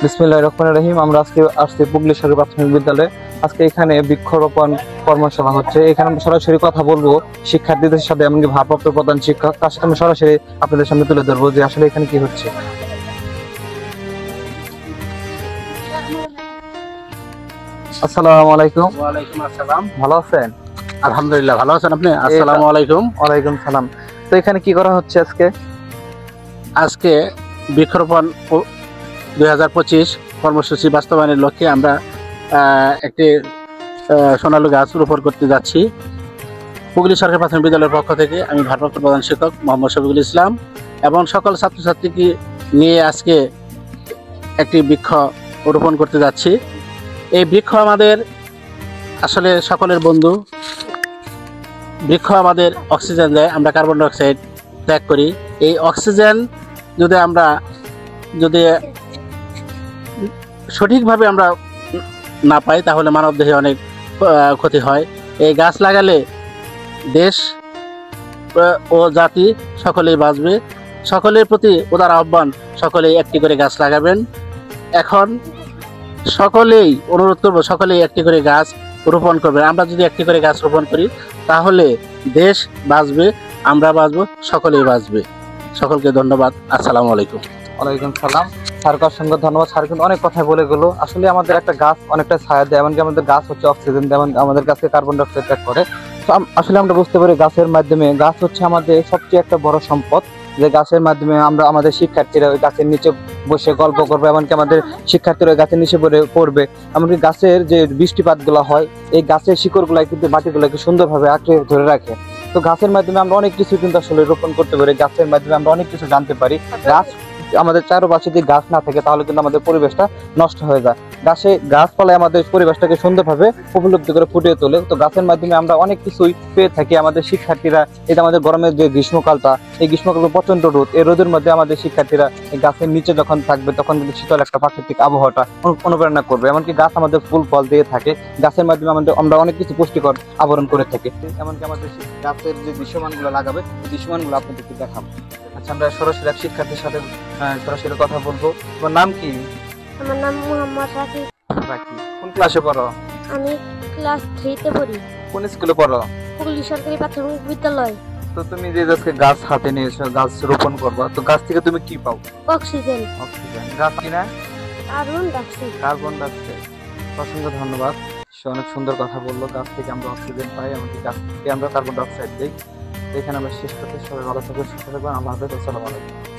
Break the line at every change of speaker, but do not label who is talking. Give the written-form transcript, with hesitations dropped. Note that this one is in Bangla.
বিসমিল্লাহির রহমানির রহিম। আমরা আজকে আসছি পুগলি সরকারি প্রাথমিক বিদ্যালয়ে। আজকে এখানে বৃক্ষরোপণ কর্মশালা হচ্ছে। এখানে আমরা সরাসরি কথা বলবো শিক্ষার্থীদের সাথে, এমনকি ভারপ্রাপ্ত প্রধান শিক্ষক, তার সাথে আমি সরাসরি আপনাদের সামনে তুলে ধরবো যে আসলে এখানে কি হচ্ছে। আসসালামু আলাইকুম।
ওয়ালাইকুম আসসালাম।
ভালো আছেন?
আলহামদুলিল্লাহ, ভালো আছেন আপনি? আসসালামু আলাইকুম।
ওয়ালাইকুম সালাম। তো এখানে কি করা হচ্ছে আজকে?
আজকে বৃক্ষরোপণ 2025 কর্মসূচি বাস্তবায়নের লক্ষ্যে আমরা একটি সোনালু গাছ রোপণ করতে যাচ্ছি। পুগলি সরকারি প্রাথমিক বিদ্যালয়ের পক্ষ থেকে আমি ভারপ্রাপ্ত প্রধান শিক্ষক মোহাম্মদ শফিকুল ইসলাম এবং সকল ছাত্রছাত্রীকে নিয়ে আজকে একটি বৃক্ষ রোপণ করতে যাচ্ছি। এই বৃক্ষ আমাদের আসলে সকলের বন্ধু। বৃক্ষ আমাদের অক্সিজেন দেয়, আমরা কার্বন ডাই অক্সাইড ত্যাগ করি। এই অক্সিজেন যদি সঠিকভাবে আমরা না পাই তাহলে মানবদেহে অনেক ক্ষতি হয়। এই গাছ লাগালে দেশ ও জাতি সকলেই বাঁচবে। সকলের প্রতি উদার আহ্বান, সকলেই একটি করে গাছ লাগাবেন। এখন সকলেই অনুরোধ করবো, সকলেই একটি করে গাছ রোপণ করবেন। আমরা যদি একটি করে গাছ রোপণ করি তাহলে দেশ বাঁচবে, আমরা বাঁচবো, সকলেই বাঁচবে। সকলকে ধন্যবাদ। আসসালামু আলাইকুম।
ওয়ালাইকুম সালাম। স্যারকে অসংখ্য ধন্যবাদ। স্যার কিন্তু অনেক কথাই বলে গেলো। আসলে আমাদের একটা গাছ অনেকটা ছায়া দেয়, এমনকি আমাদের গাছ হচ্ছে অক্সিজেন দেয়, আমাদের কাছে কার্বন ডাই অক্সাইড ত্যাগ করে। তো আসলে আমরা বুঝতে পারি গাছের মাধ্যমে, গাছ হচ্ছে আমাদের সবচেয়ে একটা বড় সম্পদ। যে গাছের মাধ্যমে আমরা আমাদের শিক্ষার্থীরা ওই গাছের নিচে বসে গল্প করবে, এমনকি আমাদের শিক্ষার্থীরা ওই গাছের নিচে পড়বে। এমনকি গাছের যে বৃষ্টিপাত গুলা হয়, এই গাছের শিকড় গুলা কিন্তু মাটিগুলোকে সুন্দরভাবে আঁকড়ে ধরে রাখে। তো গাছের মাধ্যমে আমরা অনেক কিছু কিন্তু আসলে রোপণ করতে পারি। গাছের মাধ্যমে আমরা অনেক কিছু জানতে পারি। গাছ আমাদের চারপাশে যদি গাছ না থাকে তাহলে কিন্তু আমাদের পরিবেশটা নষ্ট হয়ে যায়। গাছপালায় আমাদের পরিবেশটাকে সুন্দরভাবে উপলব্ধি করে ফুটিয়ে তোলে। তো গাছের মাধ্যমে আমরা অনেক কিছুই পেয়ে থাকি। আমাদের শিক্ষার্থীরা, এটা আমাদের গরমের যে গ্রীষ্মকালটা, এই গ্রীষ্মকালে প্রচন্ড রোদ, এই রোদের মধ্যে আমাদের শিক্ষার্থীরা এই গাছের নিচে যখন থাকবে তখন কিন্তু শীতল একটা প্রাকৃতিক আবহাওয়াটা অনুপ্রেরণা করবে। এমনকি গাছ আমাদের ফুল ফল দিয়ে থাকে। গাছের মাধ্যমে আমরা অনেক কিছু পুষ্টিকর আবরণ করে থাকি। এমনকি আমাদের গাছের যে দৃশ্যমানগুলো লাগাবে, এই দৃশ্যমানগুলো আপনাদেরকে দেখাবো। আচ্ছা, আমরা সরাসরি এক শিক্ষার্থীর সাথে সরাসরি কথা বলবো। তোমার নাম কি?
আমার নাম মোহাম্মদ রাকিব।
রাকি। কোন ক্লাসে পড়ো?
আমি ক্লাস 3 তে পড়ি।
কোন স্কুলে পড়ো?
পুগলি সরকারি প্রাথমিক বিদ্যালয়।
তো তুমি যে আজকে গাছ হাতে নিয়েছো, গাছ রোপণ করবা, তো গাছ থেকে তুমি কি পাও?
অক্সিজেন।
অক্সিজেন। গাছ কিনা
কার্বন ডাইঅক্সাইড।
Carbon dioxide. অসংখ্য ধন্যবাদ। সে অনেক সুন্দর কথা বললো। গাছ থেকে আমরা অক্সিজেন পাই, এমনকি গাছ থেকে আমরা কার্বন ডাইঅক্সাইড দিই। এখানে আমরা শেষ করতে, সবাই ভালো থাকবে, সুস্থ থাকবেন। আল্লাহ হাফেজ। আসসালামু আলাইকুম।